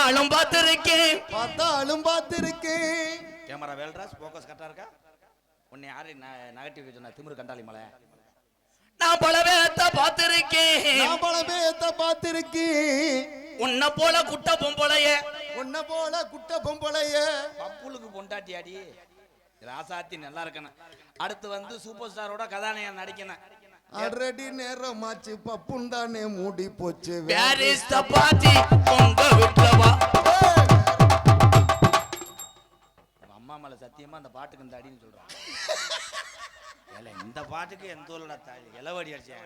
பார்த்தாலும் பார்த்திருக்கேன். Camera Velraj focus கரெக்டா இருக்கா? உன்னை யாரு நெகட்டிவ் சொன்னா? திமிரு கண்டாளி மலை. நான் பல பேத்த பார்த்திருக்கேன். உன்னை போல குட்ட பொம்பளைய பப்புளுக்கு பொண்டாட்டியாடி ராசாத்தி நல்லா இருக்கணும். அடுத்து வந்து சூப்பர் ஸ்டாரோட கதாநாயகன் நடிக்கணும். ஆல்ரெடி நேரமாச்சு பப்புன் தானே மூடி போச்சு. வேர் இஸ் தி பார்ட்டி பொங்க விட்டவா. அம்மா மேல சத்தியமா அந்த பாட்டுக்கு இந்த அடின்னு சொல்றான். ஏல இந்த பாட்டுக்கு எந்த ஊர்ல இளவடி அடிச்சேன்.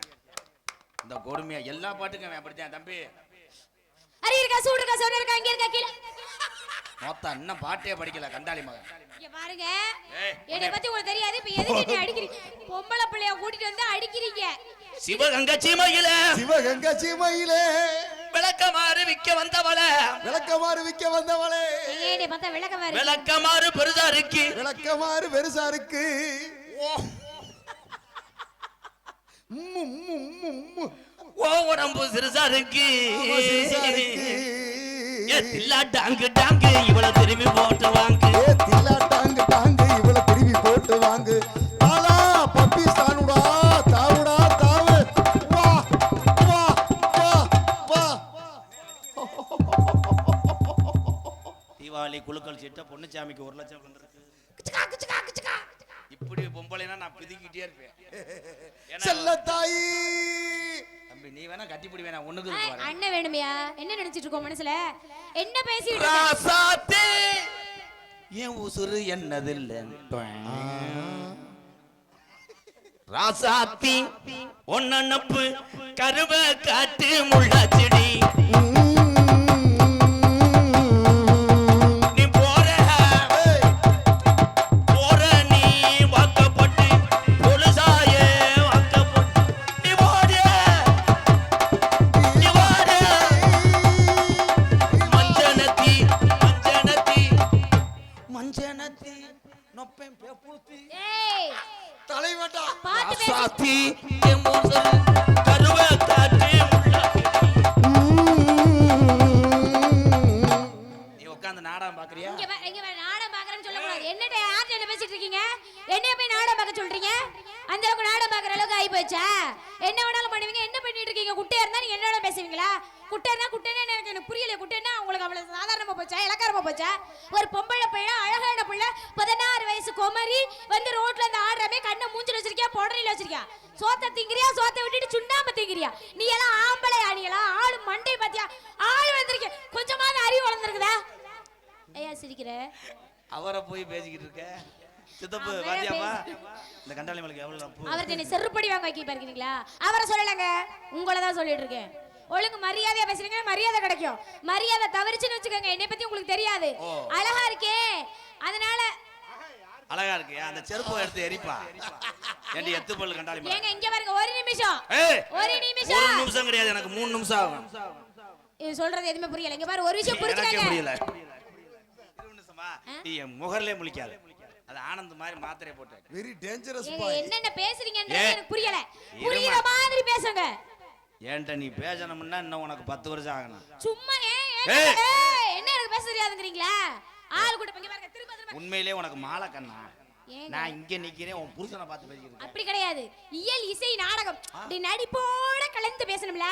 இந்த கொடுமையா எல்லா பாட்டுக்கும் அவன் அப்படித்தான் தம்பி. அரி இருக்கா சூடு இருக்கா சொன்ன இருக்கா இங்க இருக்கா கீழ. மொத்தம் இன்னும் பாட்டே படிக்கல கண்டாளி மகன். இங்க பாருங்க. என்னை பத்தி உங்களுக்கு தெரியாது. இப்ப எதுக்கு என்ன அடிக்கிறீங்க? பொம்பளை பிள்ளைய கூட்டிட்டு வந்து அடிக்கிறீங்க. சிவகங்கை சீமையிலே விளக்கமாறு விக்க வந்தவளே. ஏடே பார்த்தா விளக்கமாறு பெருசா இருக்கு. ஓ உடம்பு சிறுசா இருக்கு. தில்லா டாங்கு இவளை திரும்பி போட்டு வாங்கு. ஆலா பப்பி ஸ்டானுடா தாவுடா தாவு. வா வா வா வா. தீபாவளி குலுக்கல் சீட்ட பொன்னுச்சாமிக்கு 1 லட்சம் வந்திருக்கு. இப்படி பொம்பளைனா நான் பிதிக்கிட்டே இருப்பேன். செல்ல தாயி தம்பி நீ வேணா கட்டிப்பிடி வேணா ஒண்ணுக்கு பாரு. அண்ணன் வேணுமியா? என்ன நினைச்சிட்டு இருக்கோம் மனசுல? என்ன பேசிட்டு ராசாத்தே ஏன் உசுரு என்னதில்ல ராசாத்தி ஒன்னப்பு கருவ காட்டு முள்ளாச்செடி. ஒரு பொம்பளை பிள்ளை அழகான பிள்ளை 16 வயசு குமரி வந்து ரோட்ல இருந்து ஆடுறமே கண்ணை மூஞ்சில வச்சிருக்கியா பொடரில வச்சிருக்கியா? சோத்தை திங்கிறியா? சோத்தை விட்டுட்டு சுண்ணாம்பு திங்கிறியா? நீ எல்லாம் ஆம்பளை ஆணியலாம் ஆளு மண்டை பாத்தியா? ஆளு வந்திருக்க கொஞ்சமாவது அறிவு வளர்ந்துருக்குதா? ஐயா சிரிக்கிற அவரை போய் பேசிக்கிட்டு இருக்க. சித்தப்பு பாத்தியாப்பா இந்த கண்டாளி மலைக்கு எவ்வளவு தப்பு. அவர்ட்ட நீ செருப்படி வாங்க வைக்க பாருக்கீங்களா? அவரை சொல்லலங்க, உங்களை தான் சொல்லிட்டு இருக்கேன். ஒழுங்கு மரியாதையா பேசுறீங்க, மரியாதை கிடைக்கும். மரியாதை தவறிச்சுன்னு வச்சுக்கோங்க, என்னை பத்தி உங்களுக்கு தெரியாது. அழகா இருக்கே அதனால அழகா இருக்கு. அந்த செருப்பை எடுத்து எரிப்பா. ஏண்டி எத்து பல்லு கண்டாளி மலை. ஏங்க இங்க பாருங்க ஒரு நிமிஷம். ஒரு நிமிஷம் கிடையாது, எனக்கு 3 நிமிஷம் ஆகும். இது சொல்றது எதுவுமே புரியல. இங்க பாரு ஒரு விஷயம் புரிஞ்சுக்கங்க. புரியல. 20 நிமிஷமா நீ முகர்லே முழிக்காத. அது ஆனந்த் மாதிரி மாத்திரை போட்டு. வெரி டேஞ்சரஸ் பாய். என்னென்ன பேசுறீங்கன்னு எனக்கு புரியல. புரியுற மாதிரி பேசுங்க. ஏன்டா நீ பேசணும்னா இன்னும் உனக்கு 10 வருஷம் ஆகணும். சும்மா என்ன எனக்கு பேச தெரியாதுங்கறீங்களா? ஆளு கூட பங்க பாருங்க திரும்ப திரும்ப. உண்மையிலே உனக்கு மாலை கண்ணா. நான் இங்க நிக்கிறேன், உன் புருஷனை பார்த்து பேசிக்கிறேன். அப்படி கிடையாது. இயல் இசை நாடகம் அப்படி நடிப்போட கலந்து பேசணும்ல.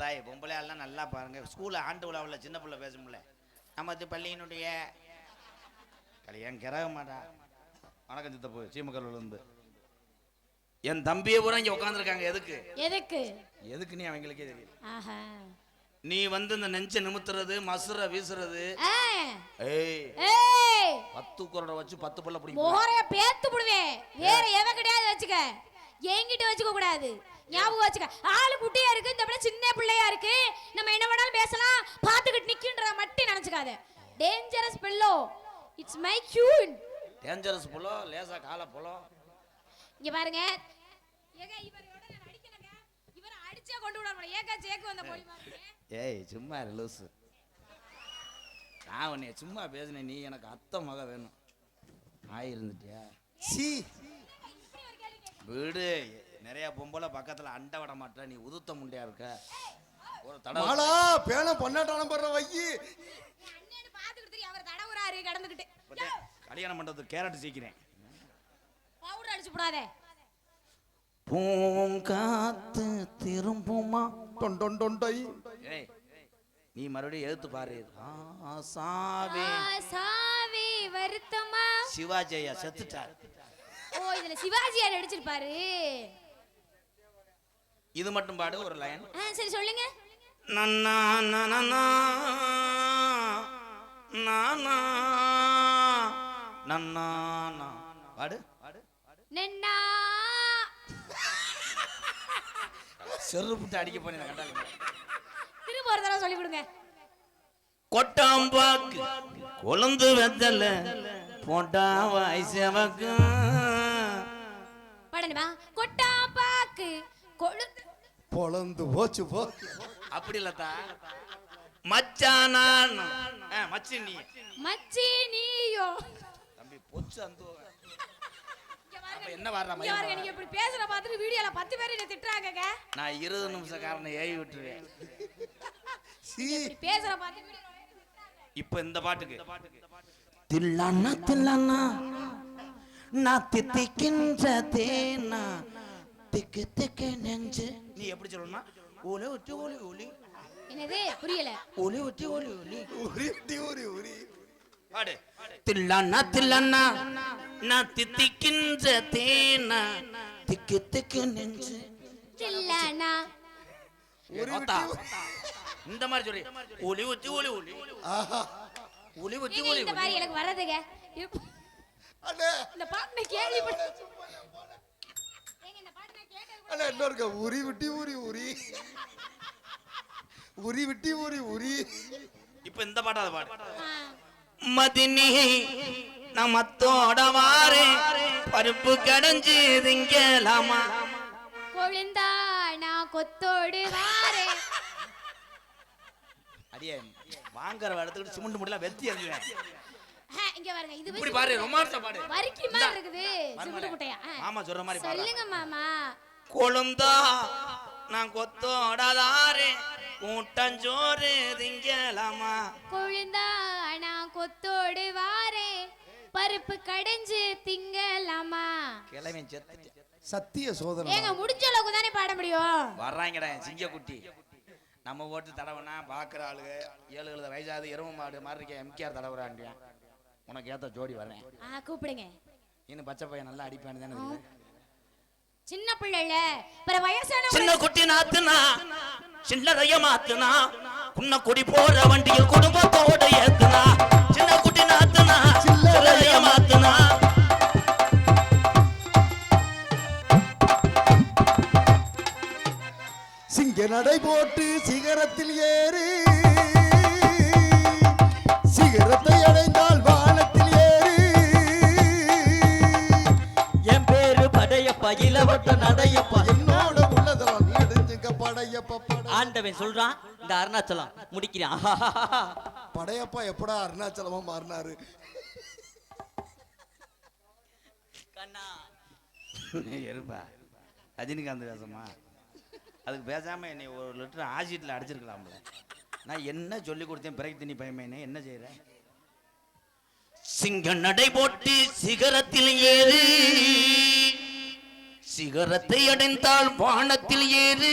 தாய் பொம்பளை எல்லாம் நல்லா பாருங்க. ஸ்கூல்ல ஆண்டு விழாவில் சின்ன பிள்ளை பேசும்ல. நமது பள்ளியினுடைய கல்யாணம் கிறக மாட்டா. வணக்கம் சித்தப்பு சீமக்கல்ல இருந்து. என் தம்பியை பூரா இங்க உட்காந்துருக்காங்க. எதுக்குன்னு அவங்களுக்கே தெரியும். நீ வந்து இந்த நெஞ்ச நிமித்துறது மசுர வீசுறது. 10 குரடை வச்சு 10 பல்ல பிடிக்கும். மோரைய பேத்து புடுவேன். வேற எவ கிடையாது வச்சுக்க. என்கிட்ட வச்சுக்க கூடாது. ஞாபகம் வச்சுக்க. ஆளு குட்டியா இருக்கு, இந்த பிள்ளை சின்ன பிள்ளையா இருக்கு. நம்ம என்ன வேணாலும் பேசலாம். பாத்துக்கிட்டு நிக்கின்ற மட்டும் நினைச்சுக்காத. Dangerous pillow. It's my queen. Dangerous pillow லேசா கால பிள்ளோ. இங்க பாருங்க. ஏங்க இவரோட நான் அடிக்கலங்க. இவர அடிச்சே கொண்டு விடாம ஏகா சேக்கு வந்த போலி மாதிரி. ஏய் சும்மா லூசு. நான் உன்னை சும்மா பேசினேன். நீ எனக்கு அத்தை மக வேணும். ஆய் இருந்துட்டியா? சி வீடு நிறைய பொம்பளை பக்கத்துல அண்டை விட மாட்டேன். நீ உதுத்த முண்டையா இருக்க. ஒரு தடவை மாலா பேன பொன்னாட்டான போடுற வையி அண்ணேன்னு பாத்துக்கிட்டு தெரியும் அவர் தடவுறாரு கடந்துக்கிட்டு கல்யாணம் பண்றது கேரட் சீக்கிறேன் பவுடர் அடிச்சு போடாதே பூங்காத்து திரும்புமா டொன் டொன் டொண்டை ஏய் நீ மறுபடியும் எழுத்து பாரு சாவே சாவி வருத்தமா சிவாஜி ஐயா செத்துட்டார். ஓ இதுல சிவாஜியார் நடிச்சிருப்பாரு. இது மட்டும் பாடு ஒரு லைன். சரி சொல்லுங்க. நன்னா நன்னா நானா நன்னா பாடு நன்னா செருப்புட்டு அடிக்க போனேன் கண்டால. திரும்ப ஒரு தடவை சொல்லி கொடுங்க. கொட்டாம்பாக்கு கொழுந்து வெத்தல போட்டா வாய்சவக்கு பாடணுமா? கொட்டாம்பாக்கு கொழுந்து பொழந்து போச்சு போ. அப்படி இல்லத்தா மச்சானான் மச்சி நீ மச்சி நீயோ தம்பி பொச்சு அந்த என்ன நீங்க இப்படி பேசுற பார்த்துட்டு வீடியோல 10 பேர் என்ன திட்டுறாங்கங்க. நான் 20 நிமிஷக்காரனை ஏவி விட்டுருவேன். பேசுற பார்த்து இப்ப இந்த பாட்டுக்கு தில்லானா தில்லானா நான் தித்திக்கின்ற தேனா திக்கு திக்கு நெஞ்சு. நீ எப்படி சொல்லணும்னா ஓலே ஒட்டி ஓலி ஓலி. என்னது புரியல? ஓலே ஒட்டி ஓலி ஓலி உரி உரி உரி உரி பாடு. தில்லானா தில்லானா நான் தித்திக்கின்ற தேனா திக்கு திக்கு நெஞ்சு தில்லானா இந்த மாதிரி சொல்லி ஒலி ஒத்தி ஒலி ஒலி ஒலி ஒத்தி ஒலி. இந்த மாதிரி எனக்கு வரதுங்க. இந்த பாட்டு கேள்விப்பட்ட அண்ணா இன்னொருக்க உரி விட்டி உரி உரி உரி விட்டி உரி உரி. இப்ப இந்த பாட்டாத பாடு. மதினி நமத்தோட வாரே பருப்பு கடைஞ்சு திங்கலாமா கொழுந்தா நான் கொத்தோடு வாரே. அடியே வாங்கற இடத்துக்கு சிமெண்ட் முடியல வெத்தி எறிஞ்சுவேன். இங்க பாருங்க இது இப்படி பாரு ரொமான்ஸ் பாடு. வரிக்கி மாதிரி இருக்குது சிமெண்ட் குட்டையா. மாமா சொல்ற மாதிரி பாடு. சொல்லுங்க மாமா. கொழுந்தா நான் கொத்தோட வாரே கூட்டஞ்சோறு திங்கலாமா கொழுந்தா நான் கொத்தோடு வாரே பருப்பு கடைஞ்சு திங்கலாமா. கிளவன் செத்து சத்திய சோதனை. ஏங்க முடிஞ்ச அளவுக்கு தானே பாட முடியும். வர்றாங்கடா சிங்க குட்டி. நம்ம ஓட்டு தடவைனா பாக்குற ஆளுங்க 7 வயசாவது எரும மாடு மாதிரி இருக்க எம்கேஆர் தடவுறாண்டியா. உனக்கு ஏத்த ஜோடி வரேன். கூப்பிடுங்க. இன்னும் பச்சை பையன் நல்லா அடிப்பானு தானே. சின்ன பிள்ளைல பிற வயசான சின்ன குட்டி நாத்துனா சில்லறைய மாத்துனா குன்ன குடி போற வண்டியில் குடும்பத்தோட ஏத்துனா. சின்ன குட்டி நாத்துனா சில்லறைய மாத்துனா சிங்க நடை போட்டு சிகரத்தில் ஏறி சிகரத்தை அடைந்தால் வானத்தில் ஏறி. என் பேரு படையப்பா இளவட்ட நடையப்பா என்னோட உள்ளதெல்லாம் நெடுஞ்சுங்க படையப்பா. ஆண்டவன் சொல்றான் இந்த அருணாச்சலம் முடிக்கிறான். படையப்பா எப்படா அருணாச்சலமா மாறினாரு? எருப்பா ரஜினிகாந்த் வேஷமா? அதுக்கு பேசாம என்னை 1 லிட்டர் ஆசிட்ல அடிச்சிருக்கலாம்ல. நான் என்ன சொல்லி கொடுத்தேன் பிறகு தண்ணி பயமேனே என்ன செய்யறேன்? சிங்க நடை போட்டு சிகரத்தில் ஏறு சிகரத்தை அடைந்தால் வானத்தில் ஏறு.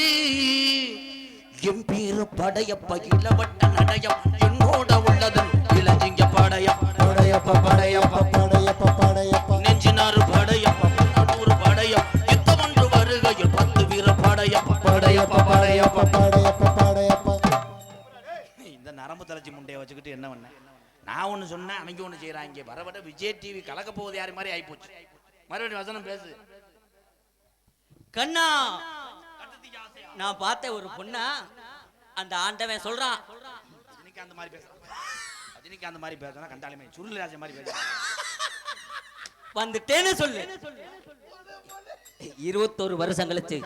என் பேரு படையப்ப இளவட்ட நடையம் என்னோட உள்ளதன் இளஞ்சிங்க படையப்ப படையப்பா படையப்பா படையப்பா படையப்பா நெஞ்சினாறு படையப்ப 100 படையம் யுத்தம் ஒன்று வருகையில் 10 வீர படையப்ப படையப்பா படையப்பா படையப்பா படையப்பா. இந்த நரம்பு தளர்ச்சி முண்டையை வச்சுக்கிட்டு என்ன பண்ண? நான் ஒண்ணு சொன்னேன் அவங்க ஒண்ணு செய்யறாங்க. வரவர விஜய் டிவி கலக்க போகுது யாரு மாதிரி ஆயிப்போச்சு. மறுபடியும் வசனம் பேசு. கண்ணா நான் பார்த்த ஒரு பொண்ணா அந்த ஆண்டவன் சொல்றான் ரஜினிகாந்த் மாதிரி பேசுறான். ரஜினிகாந்த் மாதிரி பேசுறா கண்டாலுமே சுருளிராஜ மாதிரி பேசுறான். வந்துட்டேன்னு சொல்லு. 21 வருஷம் கழிச்சு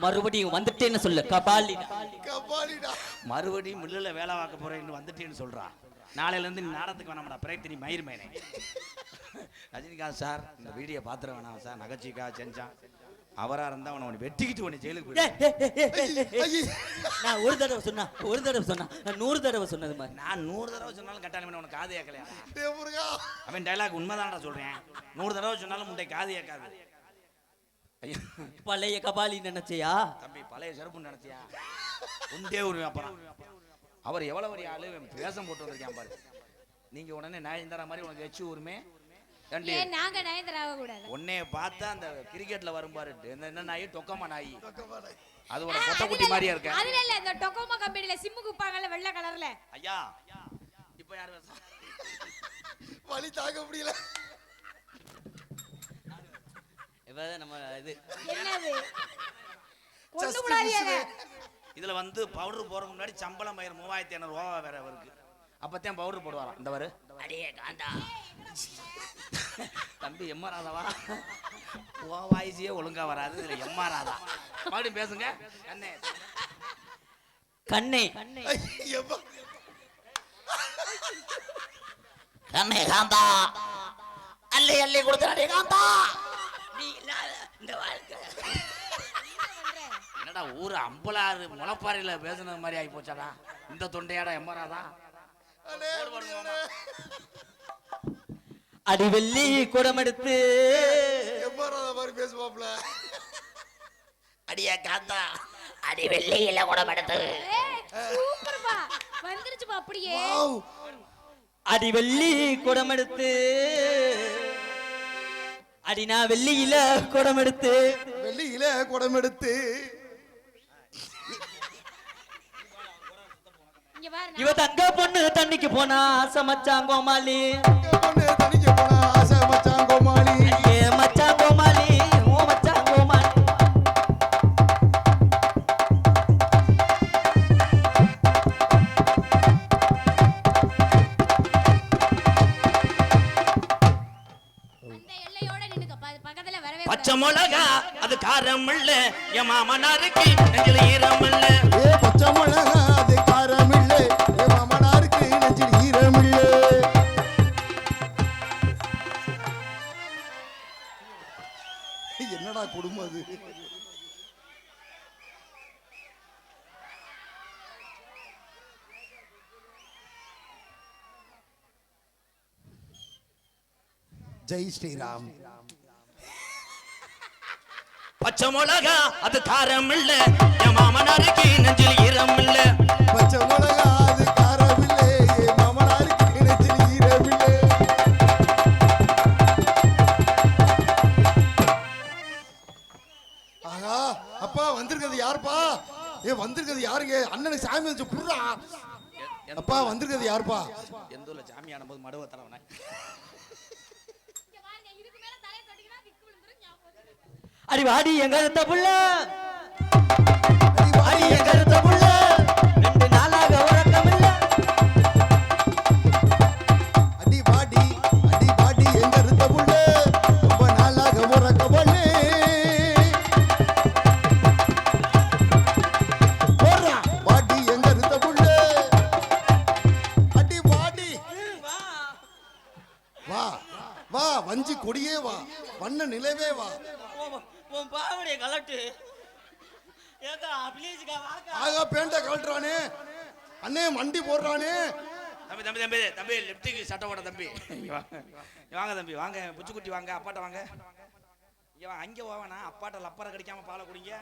மறுபடியும் வந்துட்டேன்னு சொல்லு. கபாலிடா கபாலிடா. மறுபடியும் மில்லுல வேலை பார்க்க போறேன்னு வந்துட்டேன்னு சொல்றான். நாளையில இருந்து நீ நாடத்துக்கு வேணாம்டா பிரயத்தினி மயிர் மேனே. ரஜினிகாந்த் சார் இந்த வீடியோ பாத்திர வேணாம் சார் நகைச்சிக்கா செஞ்சான் அவரா இருந்தா அவனை வெட்டிக்கிட்டு உன்னை ஜெயிலுக்கு ஏய், போயிடு. ஏய், ஏய், ஏய், ஏய். நான் ஒரு தடவை சொன்னா நான் 100 தடவை சொன்னது மாதிரி. நான் 100 தடவை சொன்னாலும் கட்டாயம் உனக்கு காது கேட்கலையா? டேய் முருகா, அவன் டைலாக் உண்மைதான்டா சொல்றேன். 100 தடவை சொன்னாலும் முண்டை காது கேட்காது. ஐயா பழைய கபாலி நினைச்சியா? தம்பி பழைய செருப்புன்னு நினைச்சியா? உண்டே ஒரு அப்புறம் அவர் எவ்வளவு பெரிய ஆளு வேஷம் போட்டு வந்திருக்கான் பாரு. நீங்க உடனே நயன்தாரா மாதிரி உனக்கு வச்சு ஊருமே ஏன் நாங்க நயன்தாராவ கூடாது? உன்னைய பார்த்தா அந்த கிரிக்கெட்ல வரும் பாரு என்ன நாய் டொக்கமா நாய் அதோட பொட்டக்குட்டி மாதிரியா இருக்க. அதுல இல்ல இந்த டொக்கோமா கம்பெனில சிம்மு குப்பாங்கல வெள்ளை கலர்ல. ஐயா இப்போ யார் வேஷம்? வலி தாங்க முடியல. இவதான் நம்ம இது என்னது கொண்டு முடாதியாங்க. இதுல வந்து பவுடர் போறதுக்கு முன்னாடி சம்பளம் பயிர் 3500 ரூபா வேற அவருக்கு. அப்பத்தான் பவுடர் போடுவாராம். இந்த வரு அடியே காந்தா தம்பி எம்மாராதாவா வாய்ஸே ஒழுங்கா வராது. இதுல எம்மாராதா மறுபடியும் பேசுங்க. கண்ணே கண்ணே ஐயப்பா, கண்ணே காந்தா அள்ளி அள்ளி கொடுத்தாடே காந்தா. நீ இல்லாத இந்த வாழ்க்கை என்னடா ஊரு அம்பலாறு முளப்பாறையில பேசுனது மாதிரி ஆகி போச்சாடா. இந்த தொண்டையாடா எம்மாராதா. அடே முடியல. அடி வெள்ளி குடம் எடுத்து எம்மாராத மாதிரி பேசுவாப்ல. அடியா காந்தா அடி வெள்ளியில குடம் எடுத்து. சூப்பர்ப்பா வந்துருச்சுப்பா அப்படியே. வாவ், அடி வெள்ளி குடம் எடுத்து அடி நான் வெள்ளியில குடம் எடுத்து வெள்ளியில குடம் எடுத்து இங்க பாரு இவ தங்க பொண்ணு தண்ணிக்கு போனா சமச்சான் கோமாளி. பொண்ணு தனிக்கு போனா ஆசை மச்சான் கோமாளி. ஏ மச்சான் கோமாளி, ஓ மச்சான் கோமாளி. அந்த எல்லையோட நின்னுக்க பக்கத்துல வரவே பச்சை மிளகா அது காரம் இல்ல என் மாமனாருக்கு நெஞ்சில ஈரம் இல்ல. ஏ பச்சை மிளகா அது காரம் இல்லை, ஏ மாமனாருக்கு நெஞ்சில் ஈரம் இல்லை. என்னடா குடும்பம் அது? ஜெய் ஸ்ரீராம். பச்சை மிளகா அது காரம் இல்ல என் மாமனாருக்கு நெஞ்சில் ஈரம் இல்ல. பச்சை மிளகா அது காரம் இல்லை, ஏ மாமனாருக்கு நெஞ்சில் ஈரம் இல்லை. ஆகா, அப்பா வந்திருக்கிறது யாருப்பா? ஏ வந்திருக்கிறது யாருங்க? அண்ணனுக்கு சாமி வச்சு புடுறா. அப்பா வந்திருக்கிறது யாருப்பா? எந்த ஊர்ல சாமியான போது மடுவ தரவன. இங்க பாருங்க இதுக்கு மேல தலைய தொட்டினா விக்கு விழுந்துரும் ஞாபகம். அடி வாடி எங்க இருந்த புள்ள, அடி வாடி எங்க இருந்த புள்ள, 2 நாளாக உறக்கம் இல்ல. அடி வாடி எங்க இருந்த புள்ள, ரொம்ப நாளாக உறக்கவல்லே. போறா வாடி எங்க இருந்த புள்ள, அடி வாடி. வா வா வஞ்சி கொடியே வா, வண்ண நிலவே வா. உன் பாவடைய கலட்டு ஏதா ப்ளீஸ்க்கா வாக்கா. ஆகா பேண்ட கழட்டுறானே அண்ணே, மண்டி போடுறானே. தம்பி தம்பி தம்பி தம்பி லெப்டிக்கு சட்டை போட தம்பி. இங்க வாங்க தம்பி வாங்க புச்சுக்குட்டி வாங்க அப்பாட்ட வாங்க. இங்க வாங்க அங்கே போவேனா அப்பாட்ட லப்பரை கடிக்காம பாலை குடிங்க.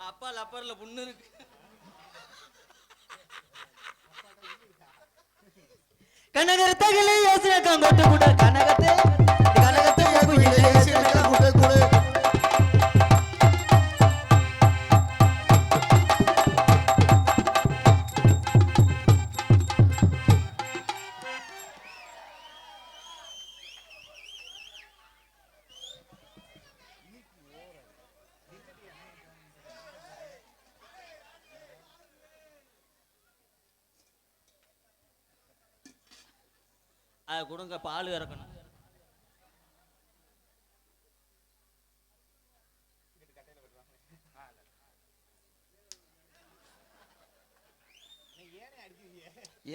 அப்பா லப்பர்ல புண்ணு இருக்கு. கனகர தகலே யோசனை கங்கொட்டு கூட கனகத்தை கனகத்தை குயிலே சிறக்க குடு குடு. அது கொடுங்க பால் இறக்கணும்.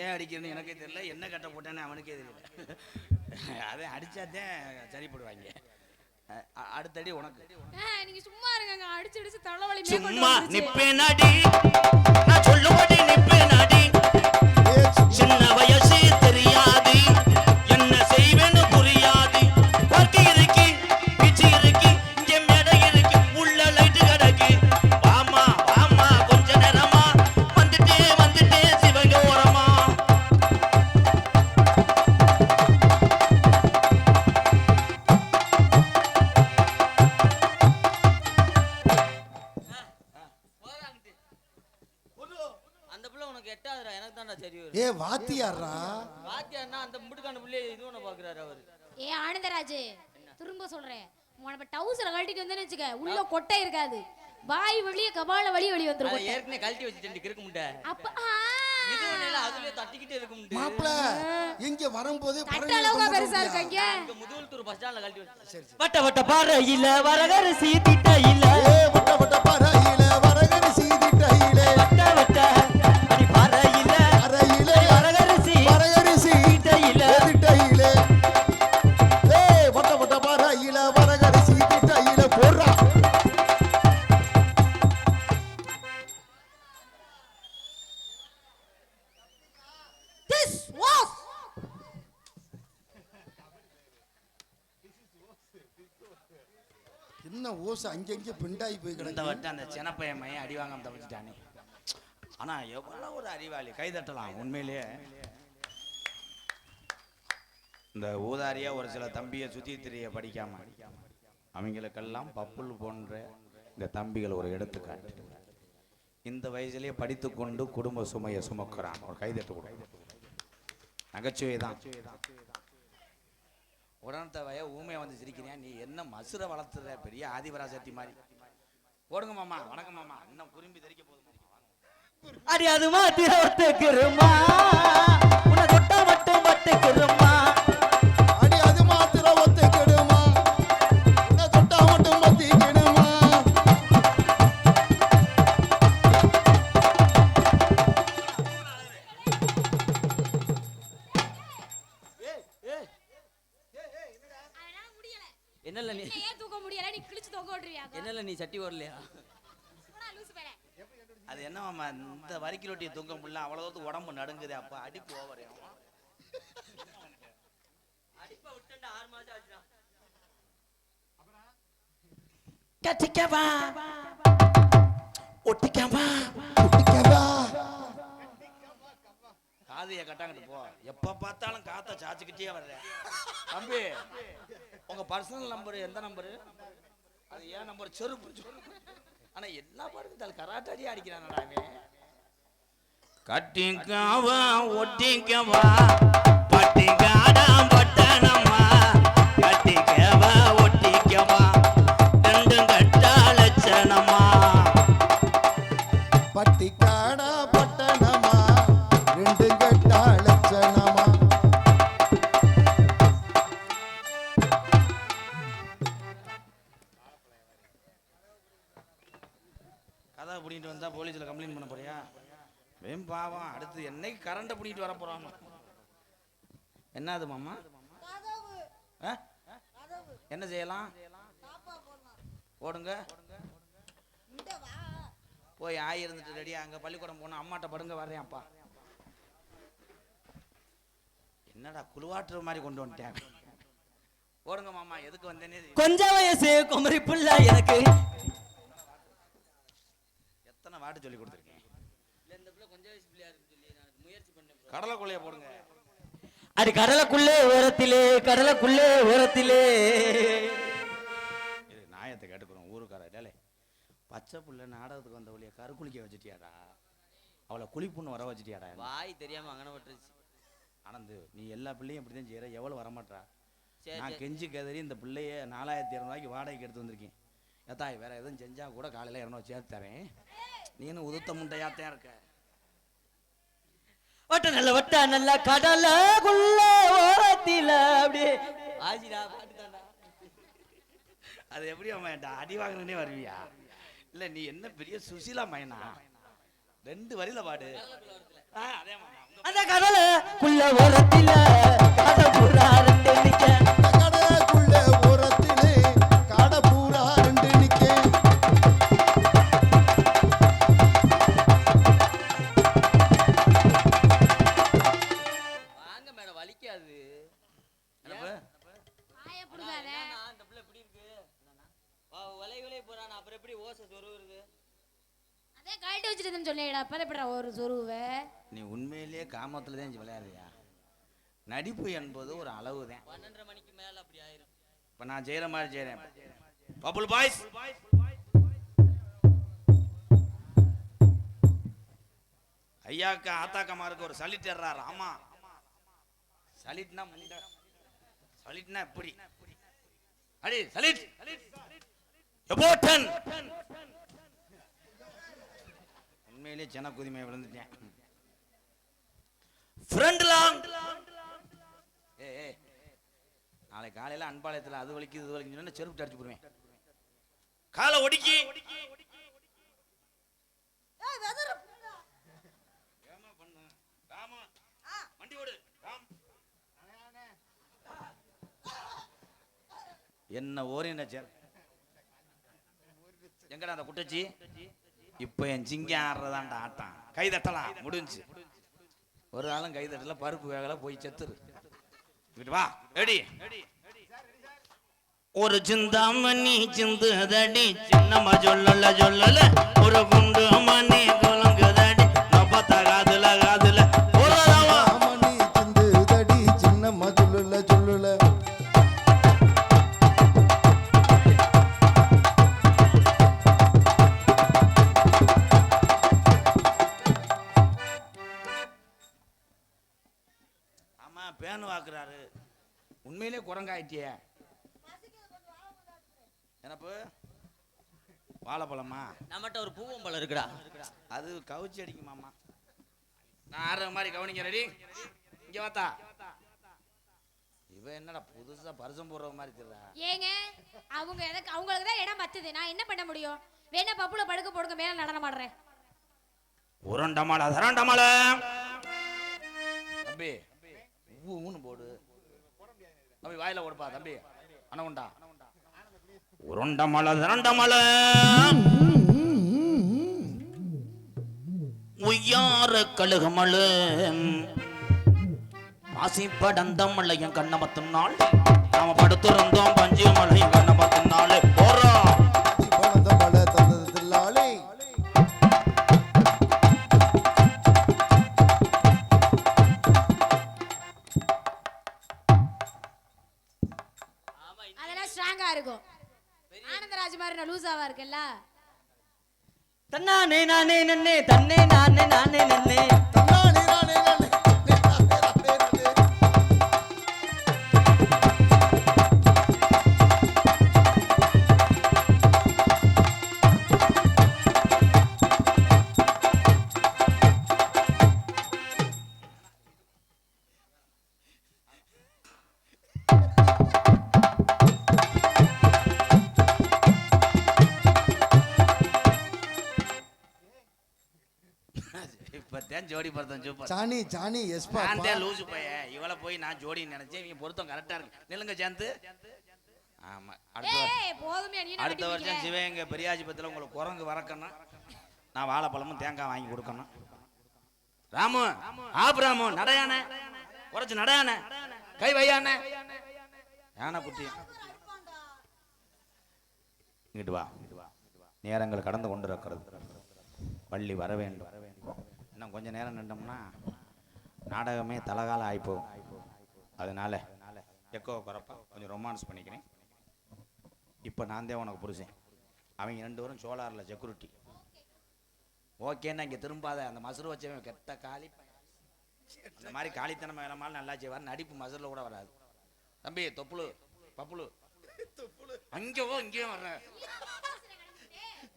ஏன் அடிக்கிறேன்னு எனக்கே தெரியல, என்ன கட்ட போட்டேன்னு அவனுக்கே தெரியல. அதை அடிச்சாதான் சரி போடுவாங்க. அடுத்தடி உனக்கு. நீங்க சும்மா இருங்க, அடிச்சு அடிச்சு தலைவலி சும்மா நிப்பேனாடி நான் சொல்லுவடி நிப்பேனாடி சின்ன வயசு தெரியாது என்ன செய்வேன்னு புரியாது பார்க்க இருக்கு பிச்சு இருக்கு இங்க மேடை இருக்கு உள்ள லைட்டு கிடக்கு வாமா வாமா கொஞ்ச நேரமா வந்துட்டே சிவங்க ஓரமா அந்த புள்ள உனக்கு எட்டாதுடா எனக்கு தான்டா சரி வரும். ஏ வாத்தியாரா வாத்தியார்னா அந்த முடுக்கான புள்ளைய இது ஒண்ணு பாக்குறாரு அவரு. ஆனந்தராஜ் திரும்ப சொல்றேன், உனக்கு டவுசரை கழட்டிட்டு வந்தேன்னு வச்சுக்க, உள்ள கொட்டை இருக்காது, வாய் வழிய கபால வழி வந்துரும். அதை ஏற்கனவே கழட்டி வச்சுட்டு இருக்க முடியல. அப்ப இது ஒண்ணுல அதுலயே தட்டிக்கிட்டே இருக்க முடியல. மாப்ள இங்க வரும்போது தட்டளவுக பெருசா இருக்காங்க. இங்க முதுகுளத்தூர் பஸ் ஸ்டாண்ட்ல கழட்டி வச்சு. வட்ட வட்ட பாறையில வரகரிசி திட்டையில வட்ட வட்ட பாறையில வரகரிசி திட்டையில வட்ட வட்ட அடி பாறையில அறையில வரகரிசி வரகரிசி திட்டையில திட்டையில வட்ட வட்ட பாறையில வரகரிசி திட்டையில போறா. This was என்ன ஓசை அங்கங்க பிண்டாய் போய் இந்த கிடக்கு. வட்டம் அந்த சின்னப்பையன் மையம் அடி வாங்காம தப்பிச்சிட்டானே. ஆனா எவ்வளவு ஒரு அறிவாளி, கை தட்டலாம் உண்மையிலேயே. இந்த ஊதாரியா ஒரு சில தம்பியை சுத்தி திரிய படிக்காம அவங்களுக்கெல்லாம் பப்புள் போன்ற இந்த தம்பிகள் ஒரு எடுத்துக்காட்டு. இந்த வயசுலயே படித்து கொண்டு குடும்ப சுமையை சுமக்கிறான். ஒரு கைதட்டு கூட நகைச்சுவை தான். உடனே வய ஊமையை வந்து சிரிக்கிறியா, நீ என்ன மசுரை வளர்த்துற பெரிய ஆதிபராசக்தி மாதிரி. போடுங்க மாமா, வணக்கம் மாமா, இன்னும் குறும்பி தெரிக்க போதும் மாமா. அடி அது மாத்திர ஒத்துக்குறமா உன்னை தொட்டா மட்டும் பட்டுக்குறமா அடி அது மாத்திர ஒத்துக்கிடுமா உன்னை தொட்டா மட்டும் பத்திக்கிடுமா. என்னல நீ ஏன் தூக்க முடியல, நீ கிழிச்சு தொங்க விட்டுருவியா? என்னல நீ சட்டி வரலையா? லூசு பேரே. அது என்ன மாமா, இந்த வரிக்கி ரொட்டியை தூங்க முடியல, அவ்வளவு உடம்பு நடுங்குது. அப்ப அடிப்பு ஓவர். அடிப்ப விட்டா 6 மாசம் ஆச்சுடா. கட்டிக்கவா ஒட்டிக்கவா ஒட்டிக்கவா காதைய கட்டாங்கிட்டு போ. எப்ப பார்த்தாலும் காத்த சாச்சுக்கிட்டே வர்ற தம்பி. உங்க பர்சனல் நம்பர் எந்த நம்பரு? அது ஏன் நம்பர்? செருப்பு. ஆனா எல்லா பாருக்கும் கராட்டாடியே அடிக்கிறான். கட்டிக்கவா ஒட்டிக்கவா பட்டிக்காடா பட்டணமா கட்டிக்கவா ஒட்டிக்கவா ரெண்டும் கட்டா லட்சணமா பட்டிக்காடா பட்டணமா ரெண்டு கட்டா லட்சணமா. கதை பிடிக்கிட்டு வந்தா போலீஸ்ல கம்ப்ளைண்ட் பண்ண போறியா? வேம் பாவம். அடுத்து என்னைக்கு கரண்ட பிடிக்கிட்டு வர போறாங்க. என்னது மாமா? என்ன செய்யலாம்? போடுங்க. போய் ஆய் இருந்துட்டு ரெடியா அங்க பள்ளிக்கூடம் போனா அம்மாட்ட படுங்க வர்றேன் அப்பா. என்னடா குழுவாட்டுற மாதிரி கொண்டு வந்துட்டேன். போடுங்க மாமா. எதுக்கு வந்தேனே கொஞ்சம் வயசு குமரி புள்ள எனக்கு எத்தனை வாட்டு சொல்லி கொடுத்துருக்கேன். இந்த புள்ள கொஞ்சம் வயசு பிள்ளையா இருக்கு சொல்லி நான் முயற்சி பண்ணேன். கடலைக்குள்ளைய போடுங்க. அடி கடலுக்குள்ளே ஓரத்திலே கடலுக்குள்ளே ஓரத்திலே இது நாயத்தை கேட்டுக்கிறோம் ஊருக்கார. டேலே பச்சை புள்ள நாடகத்துக்கு வந்த வழியை கருக்குளிக்க வச்சுட்டியாடா. அவளை குளிப்புன்னு வர வச்சுட்டியாடா. வாய் தெரியாம அங்கன விட்டுருச்சு. ஆனந்து, நீ எல்லா பிள்ளையும் இப்படிதான் செய்யற. எவ்வளவு வரமாட்டா? சரி, நான் கெஞ்சி கதறி இந்த பிள்ளைய 4200 வாடகைக்கு எடுத்து வந்திருக்கேன். ஏத்தாய் வேற எதுவும் செஞ்சா கூட காலையில 200 சேர்த்து தரேன். நீனும் உதுத்த முண்டையாத்தான் இருக்க. வட்ட நல்ல கடலுக்குள்ள ஓரத்தில அப்படியே ஆஜிடா பாட்டுதான்டா. அது எப்படி அவன் அடி வாங்கினே வருவியா? இல்ல நீ என்ன பெரிய சுசிலா மைனா? 2 வரியில பாடு. அதே மாதிரி அந்த கடலுக்குள்ள ஓரத்தில கதை புறாரத்தை நிக்க கடலுக்குள்ள ஓரத்திலே அப்புறம் எப்படி ஓசை சொருவுறது? அதே கழட்டி வச்சிருந்தேன்னு சொன்னேடா, அப்ப எப்படிடா ஒரு சொருவ? நீ உண்மையிலேயே காமத்துல தான் விளையாடுறியா? நடிப்பு என்பது ஒரு அளவு தான். 12:30 மணிக்கு மேல அப்படி ஆயிரும். இப்ப நான் செய்யற மாதிரி செய்யறேன். பபுள் பாய்ஸ், ஐயாக்கு ஆத்தாக்கமாருக்கு ஒரு சலிட் ஏறாரு. ஆமா, சலிட்னா முண்டை, சலிட்னா எப்படி அடி சலிட் எபோட்டன். உண்மையிலேயே சின்ன குதிமையை விழுந்துட்டேன். Friend long. ஏய், நாளைக்கு காலையில அன்பாளையத்தில் அது வலிக்குது இது வலிக்குதுன்னு செருப்பு அடிச்சு போடுவேன். காலை ஒடுக்கி என்ன ஓரின சேர் எங்கடா அந்த குட்டச்சி? இப்ப என் சிங்கம் ஆடுறதான்டா ஆட்டம். கை தட்டலாம், முடிஞ்சு. ஒரு ஆளும் கை தட்டல, பருப்பு வேகல, போய் செத்துரு. வா ரெடி. ஒரு சிந்தாமணி சிந்துதடி சின்னம்மா சொல்லல சொல்லல, ஒரு குண்டு மணி குலங்குதடி நப்பத்த காதுல காதுல ஒரு மணி சிந்துதடி சின்னம்மா சொல்லல சொல்லல. ஆமா, பேனு வாக்குறாரு. உண்மையிலே குரங்காயிட்டிய. என்னப்பு வாழைப்பழமா? நம்மகிட்ட ஒரு பூவம்பழம் இருக்குடா. அது கவுச்சி அடிக்குமாமா. நான் ஆடுற மாதிரி கவனிங்க. ரெடி, இங்க வாத்தா. இவ என்னடா புதுசா பரிசம் போடுற மாதிரி தெரியல. ஏங்க அவங்களுக்கு தான் இடம் பத்துது, நான் என்ன பண்ண முடியும்? வேணா பப்புல படுக்க போடுங்க, மேல நடனம் ஆடுறேன். உருண்டமால தரண்டமால தம்பி, ஊன்னு போடு தம்பி, வாயில ஓடுப்பா தம்பி. அனகுண்டா உருண்டமல திரண்டமல உய்யார கழுகுமல பாசி படந்தமலை என் கண்ண பத்தினாள் நாம படுத்துறந்தோம் பஞ்சு மலை என் கண்ண பத்தினாள் போறோம். அதெல்லாம் ஸ்ட்ராங்கா இருக்கும். ஆனந்தராஜ் மாதிரி லூசாவா இருக்குல்ல. தன்னானே நானே நன்னே தன்னே நானே நானே நன்னே இப்பதான் ஜோடி பொருத்தம் சூப்பர். Johnny Johnny எஸ்பா. நான் தான் லூசு பையன். இவளை போய் நான் ஜோடின்னு நினைச்சேன். இவங்க பொருத்தம் கரெக்டா இருக்கு. நில்லுங்க சேர்ந்து. ஆமா, அடுத்த வருஷம் சிவகங்கை பெரியாஜிபத்தில் உங்களுக்கு குரங்கு வரக்கணும். நான் வாழைப்பழமும் தேங்காய் வாங்கி கொடுக்கணும். ராமு ஆப்ராமு நடையான குறைச்சு நடையான கை வையான யானை குட்டி இங்கிட்டு வா. நேரங்கள் கடந்து கொண்டு இருக்கிறது. பள்ளி வர வேண்டும். இன்னும் கொஞ்சம் நேரம் நின்றோம்னா நாடகமே தலகாலம் ஆயிப்போம். அதனால எக்கோ குறப்பா கொஞ்சம் ரொமான்ஸ் பண்ணிக்கிறேன். இப்போ நான் தான் உனக்கு புருஷன். அவங்க 2 பேரும் சோலாரில் செக்யூரிட்டி. ஓகேன்னா இங்கே திரும்பாத. அந்த மசுறு வச்சவன் கெட்ட காலி. அந்த மாதிரி காலித்தனம் வேலைமாலும் நல்லா செய்வார். நடிப்பு மசுரில் கூட வராது. தம்பி தொப்புளு பப்புளு அங்கேவோ இங்கேயும் வர்ற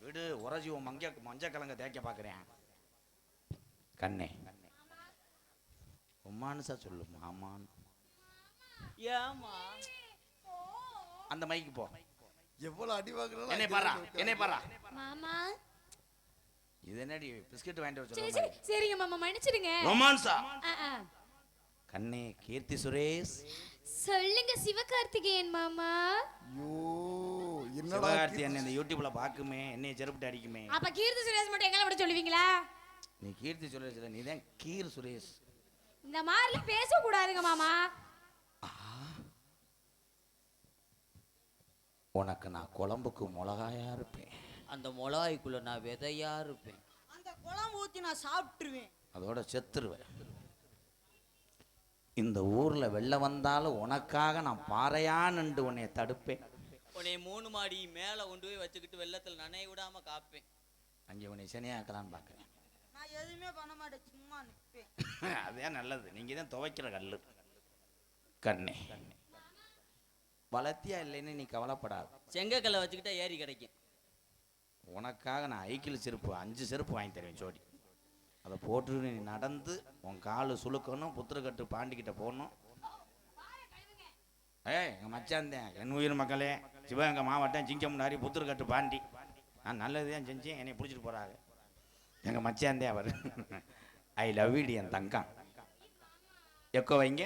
வீடு உரஜீவம் மஞ்சள் கலங்க தேய்க்க பார்க்குறேன். கண்ணே உம்மானுசா சொல்லு மாமான். ஏமா அந்த மைக்கு போ. எவ்வளவு அடி வாங்குறாங்க. என்னை பாரா, என்னை பாரா மாமா. இது என்னடி பிஸ்கட் வாங்கிட்டு வர சரி சொல்ற? சரிங்க மாமா, மன்னிச்சிடுங்க. ரொமான்ஸா? கண்ணே கீர்த்தி சுரேஷ். சொல்லுங்க சிவகார்த்திகேயன் மாமா. ஐயோ என்னடா சிவகார்த்தி என்ன இந்த யூடியூப்ல பாக்குமே, என்னைய செருப்பிட்டு அடிக்குமே. அப்ப கீர்த்தி சுரேஷ் மட்டும் எங்களை விட சொல்லுவீங்களா? நீ கீர்த்தி சுரேஷ் இல்ல, நீ தான் கீர் சுரேஷ். இந்த மாதிரி பேச கூடாதுங்க மாமா. உனக்கு நான் குழம்புக்கு மிளகாயா இருப்பேன். அந்த மிளகாய்க்குள்ள நான் விதையா இருப்பேன். அந்த குழம்பு ஊத்தி நான் சாப்பிட்டுருவேன். அதோட செத்துருவேன். இந்த ஊர்ல வெள்ளம் வந்தாலும் உனக்காக நான் பாறையா நின்று உன்னை தடுப்பேன். உன்னை 3 மாடி மேல கொண்டு போய் வச்சுக்கிட்டு வெள்ளத்துல நனைய விடாம காப்பேன். அங்கே உன்னை சனியாக்கலான்னு பார்க்குறேன். நான் எதுவுமே பண்ண மாட்டேன், சும்மா நிற்பேன். அதே நல்லது. நீங்க தான் துவைக்கிற கல்லு கண்ணே. வளர்த்தியா இல்லைன்னு நீ கவலைப்படாது. செங்கக்கல்லை வச்சுக்கிட்டா ஏறி கிடைக்கும். உனக்காக நான் ஐக்கிள் செருப்பு 5 செருப்பு வாங்கி தருவேன் ஜோடி. அதை போட்டு நீ நடந்து உன் காலு சுழுக்கணும், புத்திரக்கட்டு பாண்டிக்கிட்ட போகணும். எங்கள் மச்சாந்தேன், என் உயிர் மக்களே, சிவகங்கை மாவட்டம் சிங்கம்னாரி புத்திரக்கட்டு பாண்டி. நான் நல்லது தான் செஞ்சேன், என்னை பிடிச்சிட்டு போகிறாங்க. எங்கள் மச்சாந்தே அவர். ஐ லவ் யூ என் தங்கம். எக்கோ வைங்க.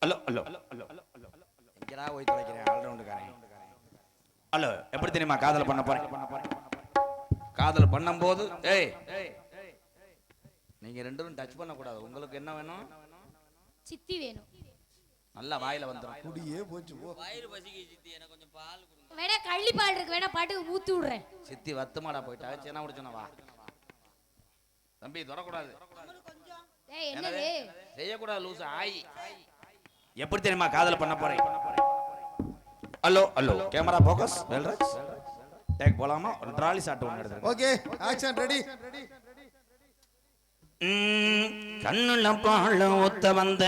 ஹலோ ஹலோ ஹலோ ஹலோ எங்கடா போய் தொலைக்கிறேன் ஆல்ரவுண்டுக்காரன். ஹலோ, எப்படி தெரியுமா காதல் பண்ண போறேன்? காதல் பண்ணும்போது நீங்க 2 பேரும் டச் பண்ணக்கூடாது. உங்களுக்கு என்ன வேணும்? சித்தி வேணும். நல்லா வாயில வந்துடும். குடியே போச்சு போ. வயிறு பசிக்கு சித்தி, எனக்கு கொஞ்சம் பால் கொடுங்க. வேணா கள்ளி பால் இருக்கு, வேணா பாட்டுக்கு ஊத்தி விடுறேன். சித்தி வத்துமாடா போயிட்டா, சேனா குடிச்சோன்னா வா. தம்பி தொடக்கூடாது. ஏய் என்னது? செய்யக்கூடாது லூசு ஆயி. எப்படி தெரியுமா காதல் பண்ண போறேன்? Hello hello camera focus Velraj take போலாமா? ஒரு ட்ராலி ஷாட் ஒன்று எடுத்துறேன். Okay action ready. கண்ணுல பாழ ஒத்த வந்த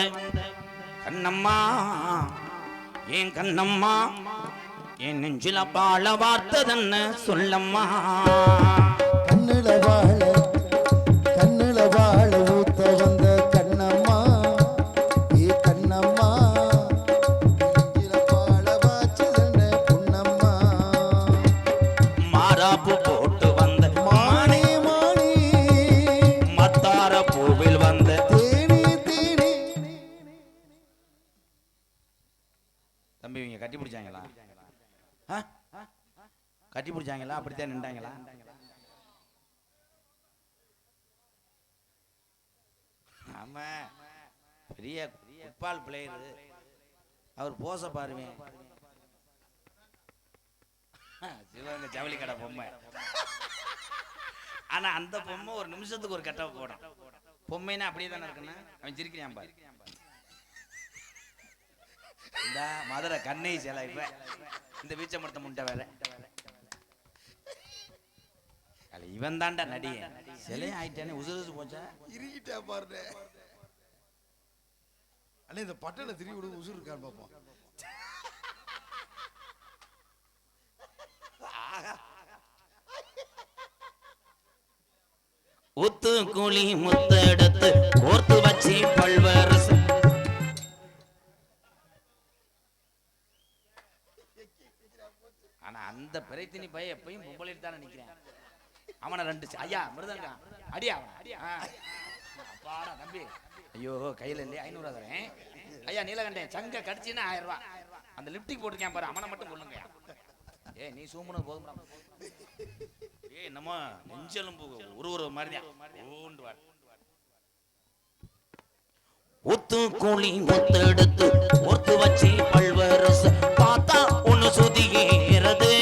கண்ணம்மா, ஏன் கண்ணம்மா, என் நெஞ்சில பாழ வார்த்ததன்னு சொல்லம்மா. கண்ணுல வாழ ஊத்த வந்த கண்ணம்மா, ஏ கண்ணம்மா, நெஞ்சில பாழ வாச்சதன்னு பொன்னம்மா. மாறாப்பு போட்டு வந்த மானே மானே, மத்தார பூவில் வந்த தேனி தேனி. தம்பி இவங்க கட்டி பிடிச்சாங்களா? கட்டி பிடிச்சாங்களா? அப்படித்தான் நின்றாங்களா? ஆமா, பெரிய ஃபுட்பால் பிளேயரு அவர். போச பாருவேன். சிவகங்கை ஜவுளி கடை பொம்மை. ஆனா அந்த பொம்மை ஒரு நிமிஷத்துக்கு ஒரு கெட்ட போடும். பொம்மைன்னா அப்படியே தானே இருக்குன்னா அவன் சிரிக்கிறான் பாரு. இந்த மதுரை கண்ணை சிலை இப்ப இந்த வீச்ச மரத்தை முண்டை வேலை. இவன் தாண்டா நடிகன். சிலையும் ஆயிட்டானே, உசுறு போச்சா, இறுகிட்டா பாருங்க. அண்ணே இந்த பட்டனை திரும்பி விடு, உசுறு இருக்கான்னு பார்ப்போம். ஊத்து கூலி முத்தெடுத்து கோர்த்து வச்சு பல்வரசு. ஆனா அந்த பிரைத்தினி பையன் எப்பயும் பொம்பளைட்டு தானே நிக்கிறேன். அவனை 2 ஐயா மிருதங்க அடியா அவனை அடியா. அப்பாடா தம்பி, ஐயோ கையில இல்லையே 500 தரேன். ஐயா நீலகண்டேன், சங்க கடிச்சின்னா 1000 ரூபாய். அந்த லிப்டிக் போட்டுருக்கேன் பாரு, அவனை மட்டும் கொள்ளுங்க. நீ சூம்புனது போதும். என்னமோ நெஞ்செலும்பு ஒரு மாதிரி ஊண்டுவார். ஒத்து கூலி முத்து எடுத்து ஒத்து வச்சு பல்வரசு பார்த்தா ஒண்ணு சுதிகிறது.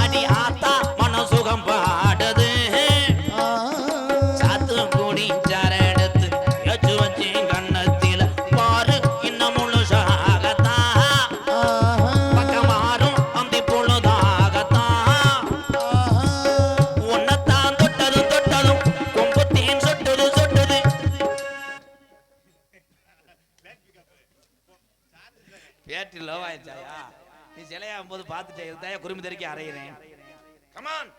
அடி ஆத்தா மன சுகம் பாடுது. சாத்து கூடி சார எடுத்து எச்சு வச்சு கண்ணத்தில பாரு இன்னும் முழுசாகத்தான். பக்கமாறும் அந்தி பொழுதாகத்தான். உன்னத்தான் தொட்டதும் தொட்டதும் கொம்புத்தேன் சொட்டது சொட்டது. பேட்டி லவ் ஆயிடுச்சாயா? நீ சிலையாகும் போது பார்த்துட்டே இருந்தாயா குறும்பு தெறிக்க அறையிறேன். கமான்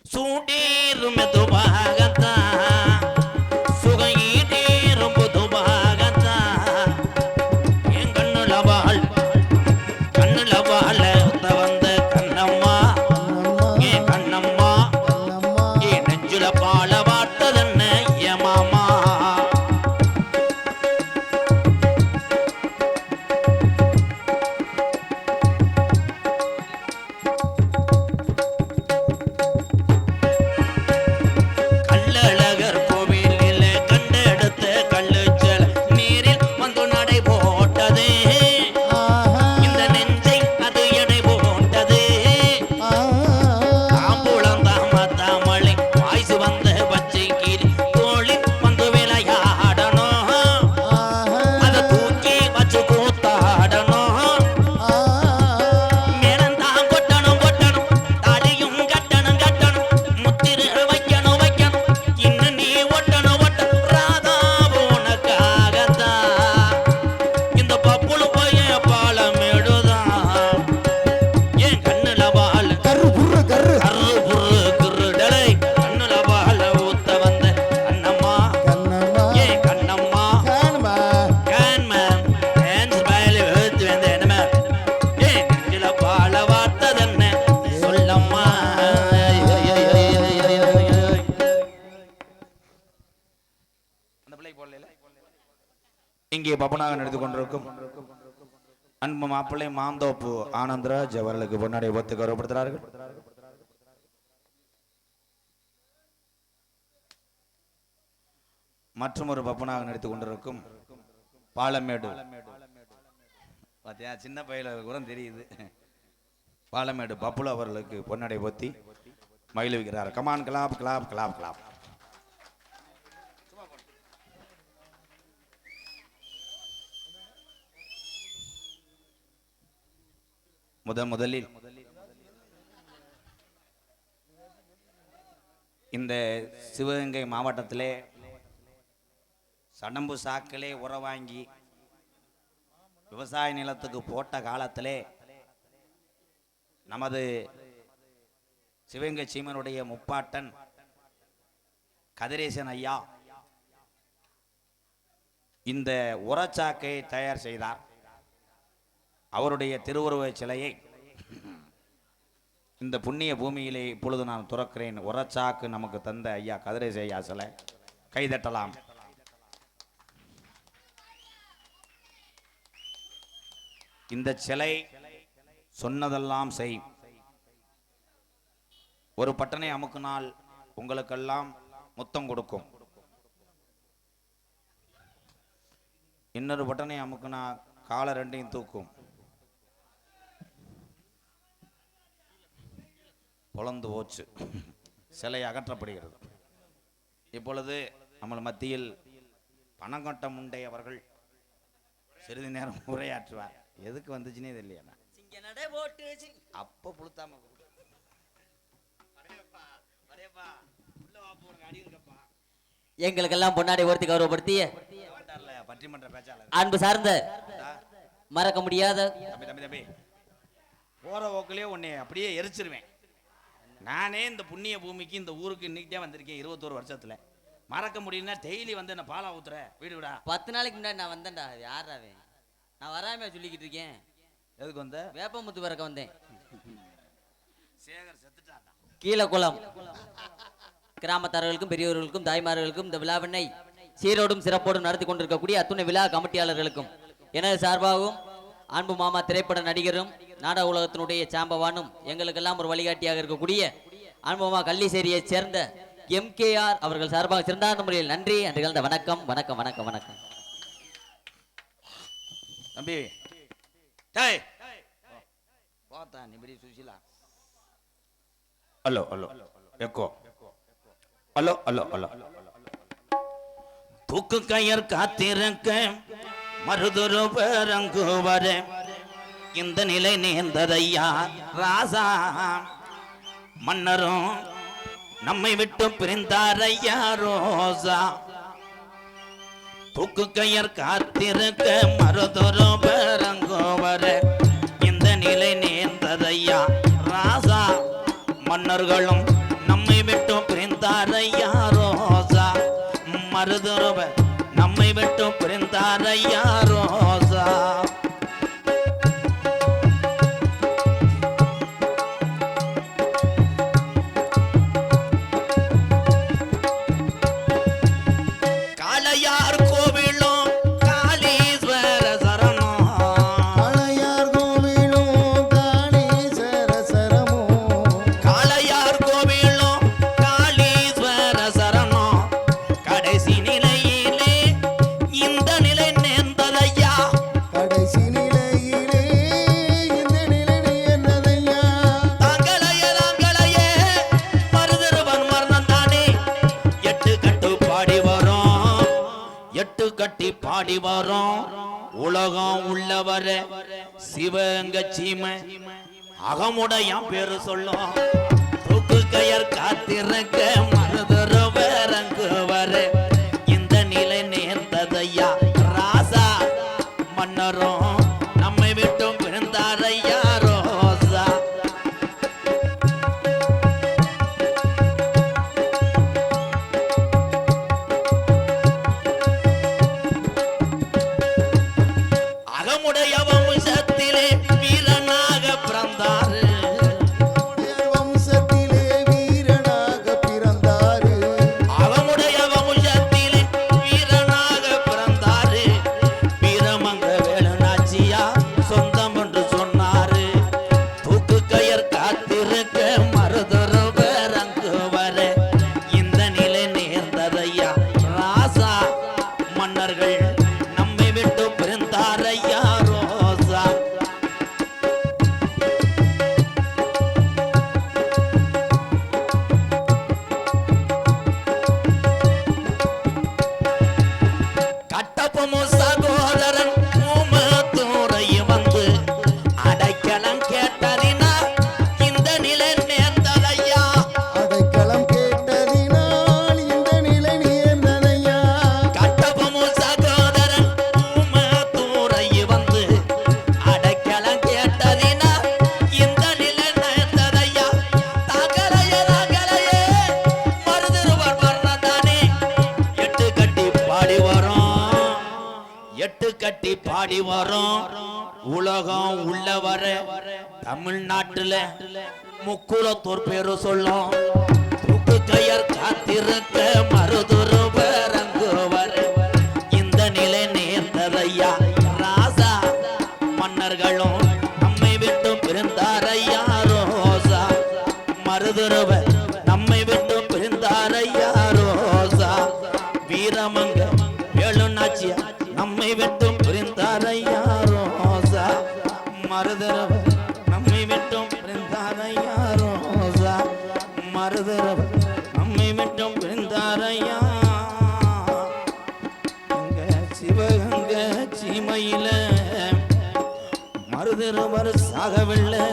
சூடேறும் மெதுவாகத்தான், சுகையீடேறும் பொதுவாகத்தான். என் கண்ணுல வாழ் வந்த கண்ணம்மா, என் கண்ணம்மா, என் நெஞ்சுல பால வார்த்ததென்ன ஏமாமா. கள்ள பிள்ளை போடல. இங்கே பப்பனாக எடுத்துக் கொண்டிருக்கும் அன்பு மாப்பிள்ளை மாந்தோப்பு ஆனந்தராஜ் அவர்களுக்கு பொன்னாடை ஒத்து கௌரவப்படுத்துகிறார்கள். மற்றும் ஒரு பப்பனாக நடித்துக் கொண்டிருக்கும் பாலமேடு, பாத்தியா சின்ன பையில கூட தெரியுது, பாலமேடு பப்புல அவர்களுக்கு பொன்னாடை ஒத்தி மகிழ்விக்கிறார். Come on clap clap clap clap. முதலில் இந்த சிவகங்கை மாவட்டத்திலே சடம்பு சாக்கிலே உரவாங்கி விவசாய நிலத்துக்கு போட்ட காலத்திலே நமது சிவகங்கை சீமனுடைய முப்பாட்டன் கதிரேசன் ஐயா இந்த உரச்சாக்கை தயார் செய்தார். அவருடைய திருவுருவச் சிலையை இந்த புண்ணிய பூமியிலே இப்பொழுது நான் துறக்கிறேன். உரச்சாக்கு நமக்கு தந்த ஐயா கதிரேச ஐயா சிலை, கைதட்டலாம். இந்த சிலை சொன்னதெல்லாம் செய். ஒரு பட்டனை அமுக்கினால் உங்களுக்கெல்லாம் முத்தம் கொடுக்கும். இன்னொரு பட்டனை அமுக்குனா காலை ரெண்டையும் தூக்கும். பொழந்து போச்சு, சிலை அகற்றப்படுகிறது. இப்பொழுது நம்ம மத்தியில் பணங்கொட்டம் உண்டை அவர்கள் சிறிது நேரம் உரையாற்றுவார். எதுக்கு வந்துச்சுன்னே தெரியல. அப்ப புளுத்தாம எங்களுக்கெல்லாம் பொன்னாடை ஒருத்தி கௌரவப்படுத்திய பட்டிமன்ற பேச்சாளர் அன்பு சார்ந்த மறக்க முடியாத தம்பி போற ஓக்கிலே உன்னை அப்படியே எரிச்சிருவேன். நானே இந்த புண்ணிய பூமிக்கு இந்த ஊருக்கு இன்னைக்கிட்டே வந்திருக்கேன் 21 வருஷத்துல. மறக்க முடியும்னா டெய்லி வந்து என்ன பாலா ஊத்துற வீடு விடா. 10 நாளைக்கு முன்னாடி நான் வந்தேன்டா. யாராவே நான் வராம சொல்லிக்கிட்டு இருக்கேன். எதுக்கு வந்த? வேப்பமுத்து பிறக்க வந்தேன். சேகர் செத்துட்டாடா. கீழக்குளம் கிராமத்தார்களுக்கும் பெரியவர்களுக்கும் தாய்மார்களுக்கும் இந்த விழாவினை சீரோடும் சிறப்போடும் நடத்தி கொண்டிருக்கக்கூடிய அத்துணை விழா கமிட்டியாளர்களுக்கும் எனது சார்பாகவும் அன்பு மாமா திரைப்பட நடிகரும் நாடக உலகத்தினுடைய சாம்பவானும் எங்களுக்கெல்லாம் ஒரு வழிகாட்டியாக இருக்கக்கூடிய அன்பு மாமா கள்ளிசேரியை சேர்ந்த MKR அவர்கள் சார்பாக சிறந்தான முறையில் நன்றி அன்று கலந்த வணக்கம் வணக்கம் வணக்கம் வணக்கம். தம்பி டேய் போத்தா நீ பெரிய Sushila. Hello hello echo hello hello hello. தூக்கு கயர் காத்திருக்க மருதுரு பேரங்குவர இந்த நிலை நேர்ந்ததையா ராசா. மன்னரும் நம்மை விட்டு பிரிந்தாரையா ரோசா. தூக்கு கயர் காத்திருக்க மருதுரு பேரங்குவர இந்த நிலை நேர்ந்ததையா ராசா. மன்னர்களும் நம்மை விட்டு பிரிந்தாரையா ரோசா. மருதுருவ நம்மை விட்டு பிரிந்தாரையா ரோசா. காளையார் கோவிலும் காளீஸ்வர சரணம். காளையார் கோவிலும் காளீஸ்வர சரணம். காளையார் கோவிலும் காளீஸ்வர சரணம். கடைசி நிலையிலே இந்த நிலை நேர்ந்ததையா. கடைசி நிலையிலே இந்த நிலை நேர்ந்ததையா. தாங்களையே மருதருவன் மரணம் தானே. எட்டு கட்டு பாடி வரும், எட்டு கட்டி பாடி வரும். உலகம் உள்ளவர சிவங்க சீமை அகமுடையான் பேரு சொல்லும். தூக்கு கயர் காத்திருக்க மருதருவரங்கு வர இந்த நிலை நேர்ந்ததையா ராசா. மன்னரும் நம்மை விட்டும் பிறந்தாரையா ரோசா. அகமுடைய வம்சத்திலே வீரனாக பிறந்தாரு. வம்சத்திலே வீரனாக பிறந்தாரு. அவமுடைய எட்டு கட்டி பாடி வரும் உலகம் உள்ளவர தமிழ்நாட்டுல முக்குலத்தோர் பேரு சொல்லும் தூக்கு கயர் காத்திருக்க மருதுருவரங்குவர் இந்த நிலை நேர்ந்ததையா ராசா மன்னர்களும் நம்மை விட்டு பிரிந்தாரையா ரோசா மருதுருவர் நம்மை விட்டு பிரிந்தாரையா ரோசா வீரமங்க வேலுநாச்சியா நம்மை விட்டு பிரிந்தாரையா ரோசா மருதுருவர் நம்மை விட்டு பிரிந்தாரையா ரோசா மருதுருவர் நம்மை விட்டு பிரிந்தாரையா சிவகங்க சீமையில மருதுருவர் சாகவில்லை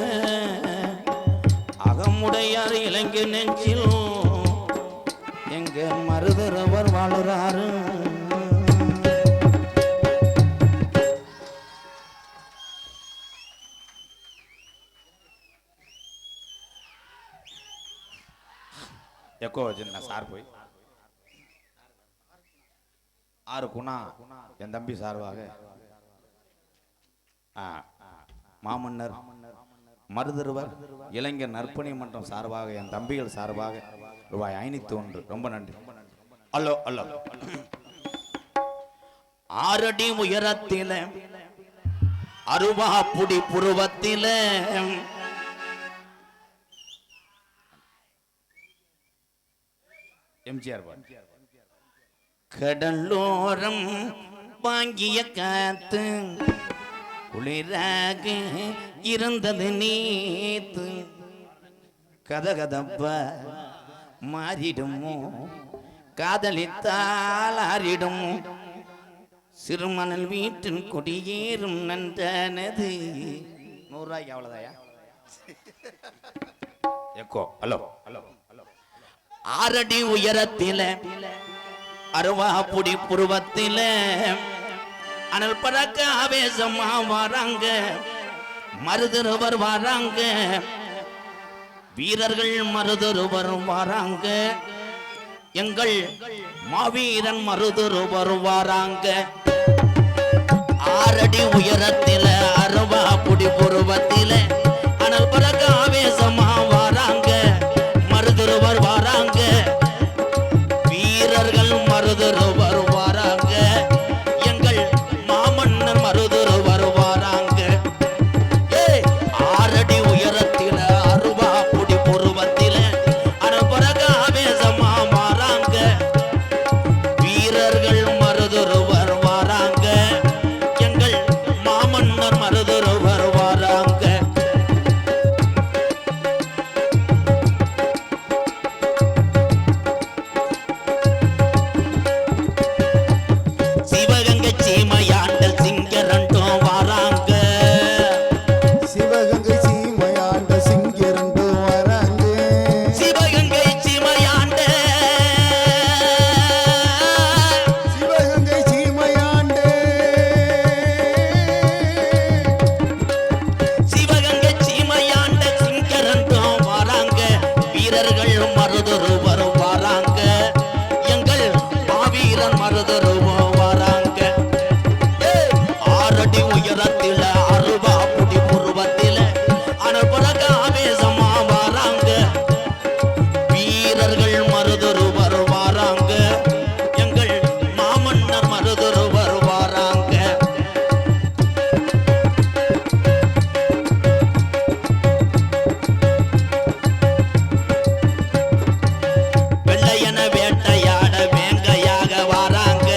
அகமுடையார் இலங்கை நெஞ்சில் எங்க மருதுருவர் வாழுறாரு எக்கோ வச்சுருந்தேன் சார் போய் ஆறு குணா என் தம்பி சார்பாக மாமன்னர் மருதுருவர் இளைஞர் நற்பணி மன்றம் சார்பாக என் தம்பிகள் சார்பாக ரூபாய் 501 ரொம்ப நன்றி. அல்லோ அல்லோ 6 அடி உயரத்தில அருவாப்புடி புருவத்தில எம்ஜிஆர் கடலோரம் வாங்கிய காத்து குளிராக இருந்தது நீத்து கதகதப்ப மாறிடுமோ காதலித்தால் ஆறிடுமோ சிறுமணல் வீட்டின் கொடியேறும் நன்றானது 100 ரூபாய்க்கு அவ்வளோதாயா எக்கோ ஹலோ ஹலோ 6 அடி உயரத்தில அருவாப்புடி புருவத்தில அனல் பறக்க ஆவேசமா வராங்க மருதுருவர் வராங்க வீரர்கள் மருதுருவர் வராங்க எங்கள் மாவீரன் மருதுருவர் வராங்க 6 அடி உயரத்தில அருவாப்புடி புருவத்தில அனல் பறக்க ஆவேசமா வராங்க மருதுருவர் வராங்க வீரர்கள் மருதுருவர் வராங்க எங்கள் மாமன்னர் மருதுருவர் வராங்க 6 அடி உயரத்தில அருவாப்புடி புருவத்தில அனபரக ஆவேசமா வராங்க வீரர்கள் மருதுருவர் வராங்க எங்கள் மாமன்னர் மருதுருவர் வராங்க சிவகங்கை சீமையாண்டல் சிங்கரண்டும் வராங்க சிவகங்கை சீமையாண்ட சிங்கிரண்டு வராங்க சிவகங்கை சீமையாண்ட சிவகங்கை சீமையாண்ட சிவகங்கை சீமையாண்ட சிங்கரண்டும் வராங்க வீரர்கள் மருதுருவர் வராங்க எங்கள் மாவீரன் மருதுருவர் வராங்க 6 அடி உயரத்தில அருவாப்புடி புருவத்தில அனபரக ஆவேசமா வராங்க வீரர்கள் மருதுருவர் வராங்க எங்கள் மாமன்னர் மருதுருவர் வராங்க வெள்ளையன வேட்டையாட வேங்கையாக வராங்க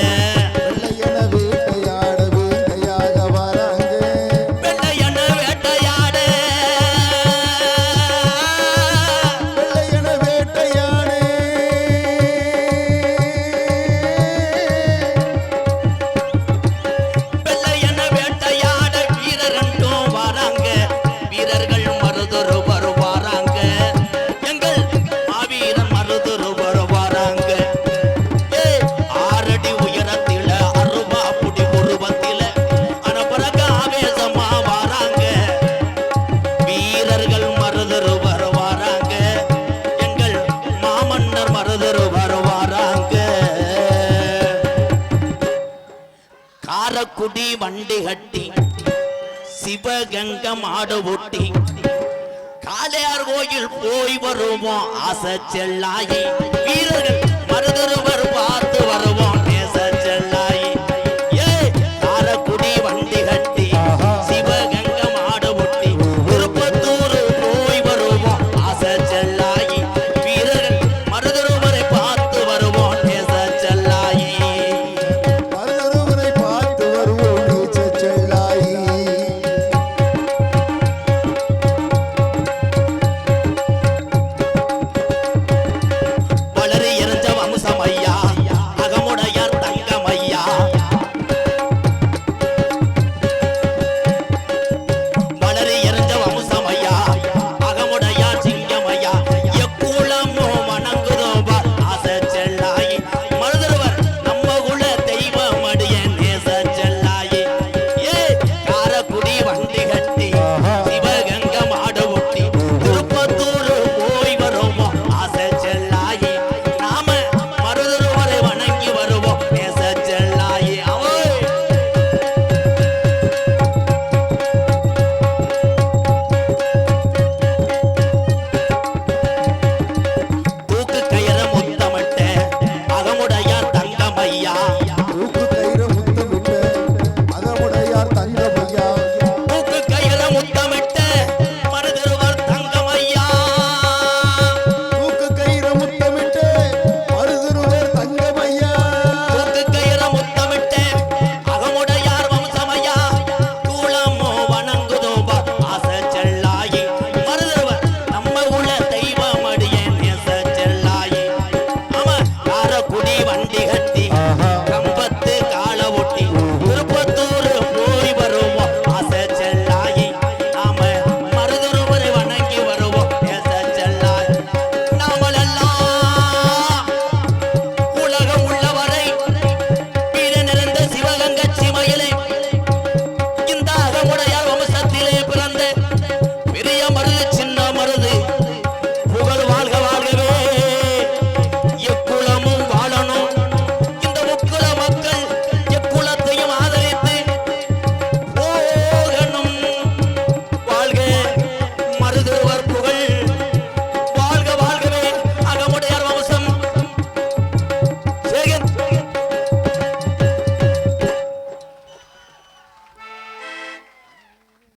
காரக்குடி வண்டி கட்டி சிவகங்க மாடு ஒட்டி காளையார் கோயில் போய் வருவோம் ஆசை செல்லாயி வீரர்கள்